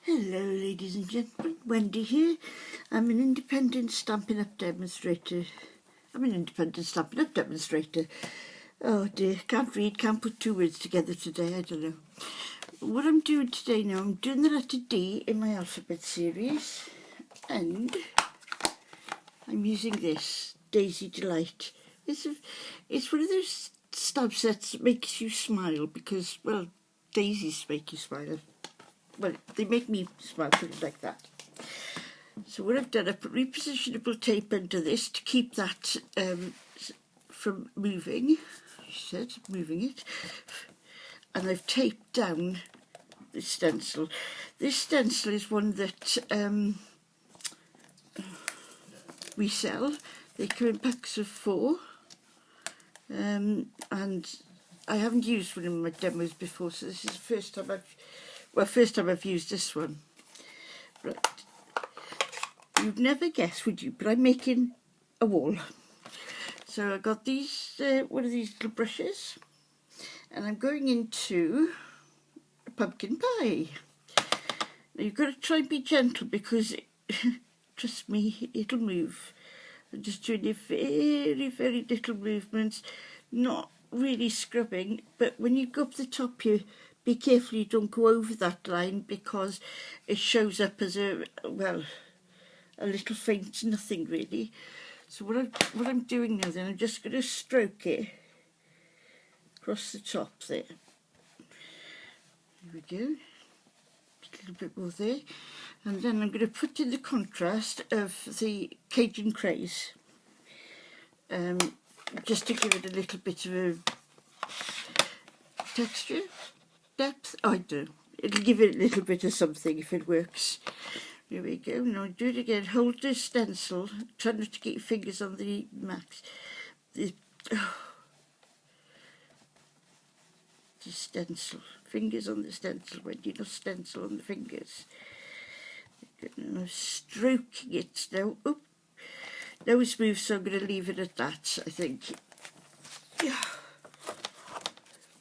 Hello ladies and gentlemen, Wendy here. I'm an independent Stampin' Up demonstrator. Oh dear, can't read, can't put two words together today, I don't know. What I'm doing today now, I'm doing the letter D in my alphabet series, and I'm using this, Daisy Delight. It's one of those stamp sets that makes you smile because, well, daisies make you smile. Well, they make me smile, put it like that. So what I've done, I put repositionable tape under this to keep that from moving. She said, moving it. And I've taped down the stencil. This stencil is one that we sell. They come in packs of 4. And I haven't used one in my demos before, so this is the first time I've used this one. Right. You'd never guess, would you? But I'm making a wall. So I got these, one of these little brushes, and I'm going into a pumpkin pie. Now you've got to try and be gentle because, trust me, it'll move. I'm just doing a very, very little movements, not really scrubbing, but when you go up the top here, be careful you don't go over that line because it shows up as a little faint nothing really. So what I'm doing now then, I'm just going to stroke it across the top there. There we go. A little bit more there. And then I'm going to put in the contrast of the Cajun Craze. Just to give it a little bit of a texture, depth. Oh, I do. It'll give it a little bit of something if it works. Here we go. Now do it again. Hold the stencil. Try not to get your fingers on the max. The stencil. Fingers on the stencil when you not stencil on the fingers. Now stroking it now. Oop. Now it's moved, so I'm going to leave it at that, I think. Yeah.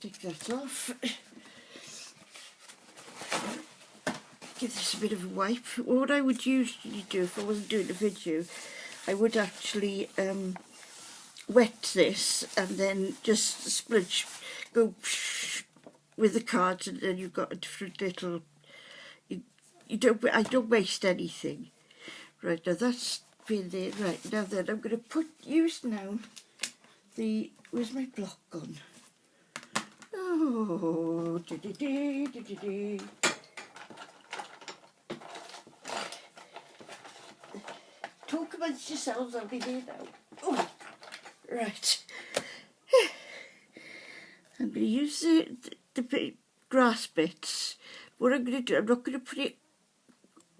Take that off. Give this a bit of a wipe. What I would usually do if I wasn't doing a video, I would actually wet this and then just spludge, go with the cards, and then you've got a different little. I don't waste anything. Right, now that's been there. Right, now then I'm going to use now the, where's my block gone? Oh, talk amongst yourselves, I'll be there now. Oh, right. I'm going to use the grass bits. What I'm going to do, I'm not going to put it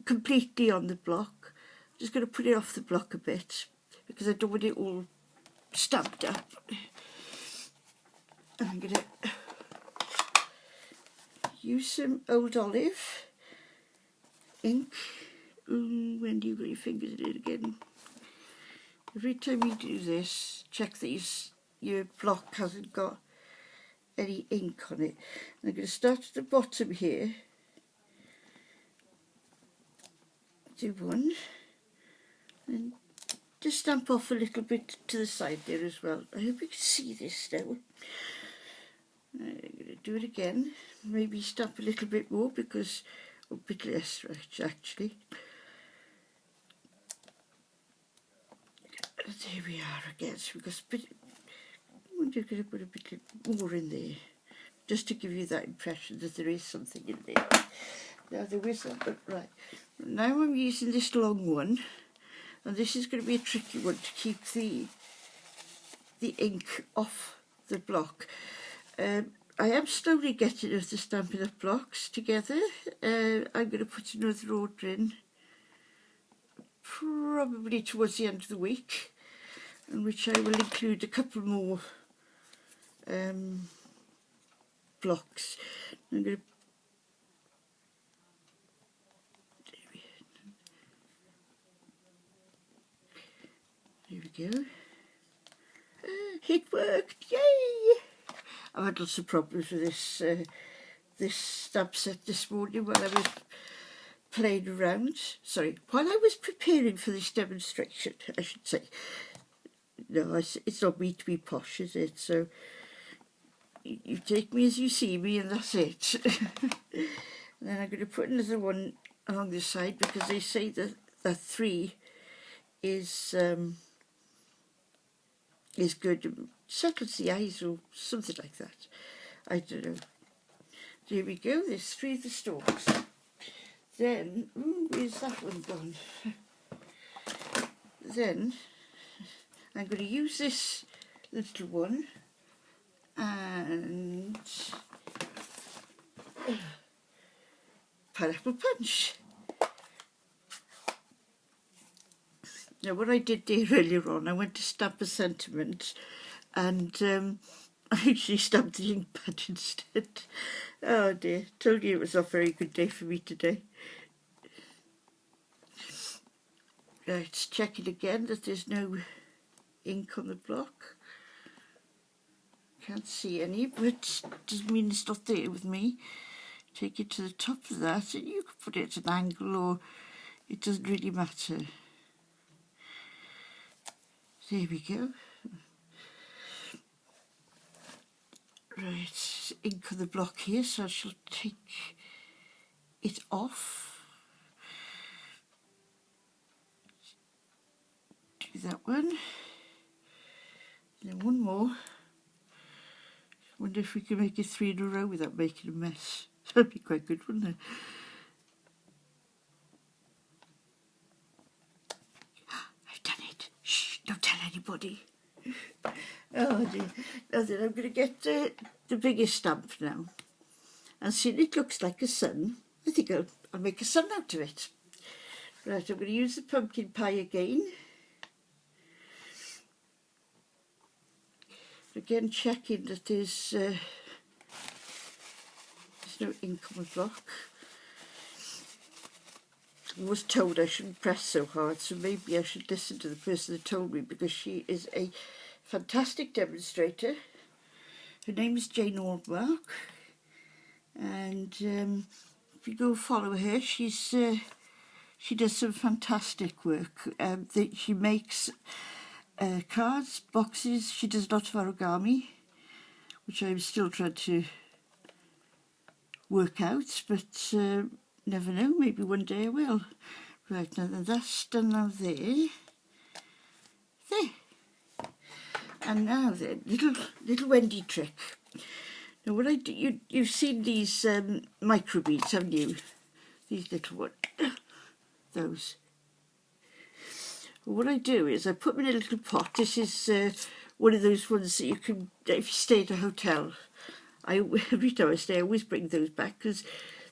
completely on the block. I'm just going to put it off the block a bit because I don't want it all stamped up. And I'm going to use some Old Olive ink. When do you got your fingers in it again? Every time you do this, check that your block hasn't got any ink on it. And I'm going to start at the bottom here. Do one. And just stamp off a little bit to the side there as well. I hope you can see this now. I'm going to do it again. Maybe stamp a little bit more because, a bit less actually. There we are again. So we've got a bit. I'm going to put a bit more in there, just to give you that impression that there is something in there. Now there is that, but right. Now I'm using this long one, and this is going to be a tricky one to keep the ink off the block. I am slowly getting the Stampin' Up blocks together. I'm going to put another order in, probably towards the end of the week, in which I will include a couple more blocks. I'm going to there we go. It worked! Yay! I've had lots of problems with this stamp set this morning while I was playing around, sorry, while I was preparing for this demonstration, I should say, no, it's not me to be posh, is it? So you take me as you see me and that's it. And then I'm going to put another one along the side because they say that 3 is good, settles the eyes or something like that. I don't know. So here we go, there's 3 of the stalks. Then, where's that one gone? Then I'm going to use this little one and pineapple punch. Now what I did there earlier on, I went to stamp a sentiment and I actually stamped the ink pad instead. Oh dear, told you it was not a very good day for me today. Right, check it again that there's no ink on the block. Can't see any, but doesn't mean it's not there with me. Take it to the top of that and you can put it at an angle or it doesn't really matter. There we go. Right, ink on the block here, so I shall take it off. Do that one. And then one more. Wonder if we can make it 3 in a row without making a mess. That'd be quite good, wouldn't it? I've done it. Shh, don't tell anybody. Oh dear. Now then I'm going to get the biggest stamp now. And seeing it looks like a sun, I think I'll make a sun out of it. Right, I'm going to use the pumpkin pie again. Again, checking that there's no ink on the block. I was told I shouldn't press so hard, so maybe I should listen to the person that told me, because she is a fantastic demonstrator. Her name is Jane Aldmark, and if you go follow her, she does some fantastic work. She makes cards, boxes. She does a lot of origami, which I'm still trying to work out, but never know, maybe one day I will. Right, now that's done now there. And now then, little Wendy trick. Now what I do, you've seen these micro beads, haven't you? These little ones, those. What I do is I put them in a little pot. This is one of those ones that you can, if you stay at a hotel, every time I stay I always bring those back because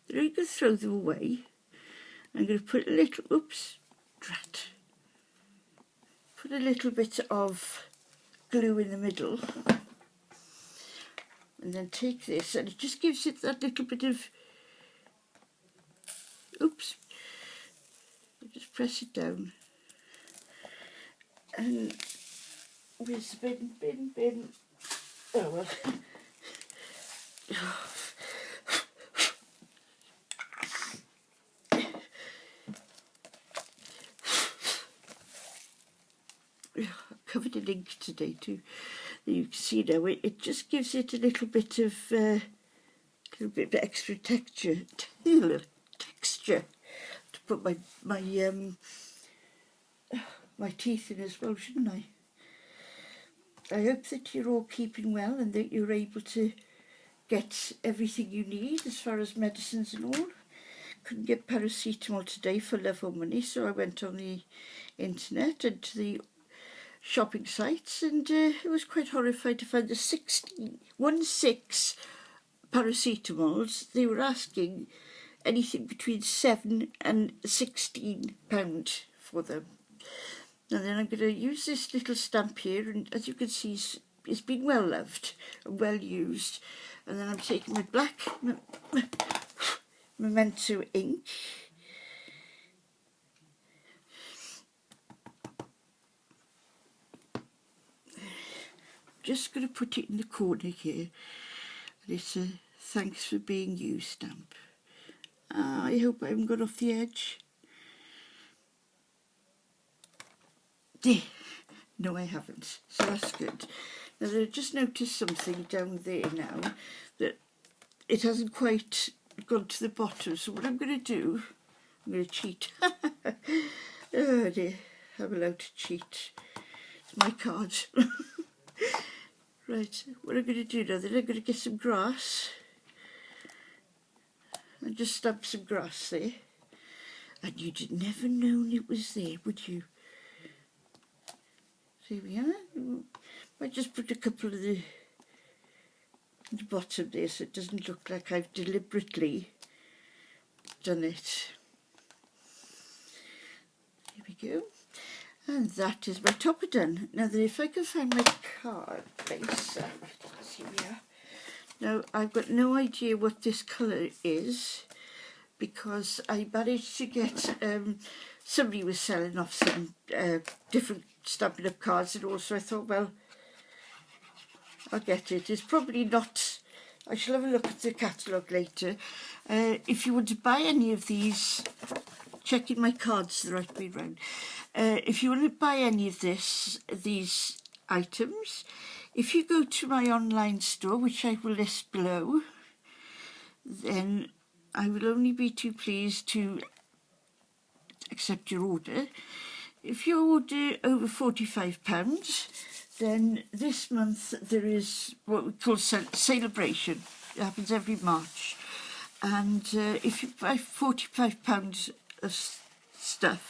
then you can throw them away. I'm going to put a little, oops, drat. Put a little bit of glue in the middle and then take this, and it just gives it that little bit of, oops, just press it down. And where's the bin? Oh well. Covered in ink today too. You can see now it just gives it a little bit of extra texture. Texture to put my teeth in as well, shouldn't I? I hope that you're all keeping well and that you're able to get everything you need as far as medicines and all. Couldn't get paracetamol today for love or money, so I went on the internet and to the shopping sites, and it was quite horrified to find the 16 paracetamols. They were asking anything between £7 and £16 for them. And then I'm going to use this little stamp here, and as you can see, it's been well loved and well used. And then I'm taking my black Memento ink. Just going to put it in the corner here. And it's a thanks for being you stamp. I hope I haven't got off the edge. There. No, I haven't, so that's good. Now I just noticed something down there now, that it hasn't quite gone to the bottom, so what I'm going to do, I'm going to cheat. Oh dear, I'm allowed to cheat. It's my card. Right, what I'm going to do now, then I'm going to get some grass and just stamp some grass there. And you'd never known it was there, would you? So here we are. I just put a couple of the bottom there so it doesn't look like I've deliberately done it. Here we go. And that is my topper done. Now then, if I can find my card base, here we are. Now I've got no idea what this colour is, because I managed to get, somebody was selling off some different Stampin' Up cards, and also I thought, well, I'll get it. It's probably not, I shall have a look at the catalogue later. If you want to buy any of these, checking my cards the right way round. If you want to buy any of these items, if you go to my online store, which I will list below, then I will only be too pleased to accept your order. If you order over £45, then this month there is what we call celebration. It happens every March. And if you buy £45 of stuff,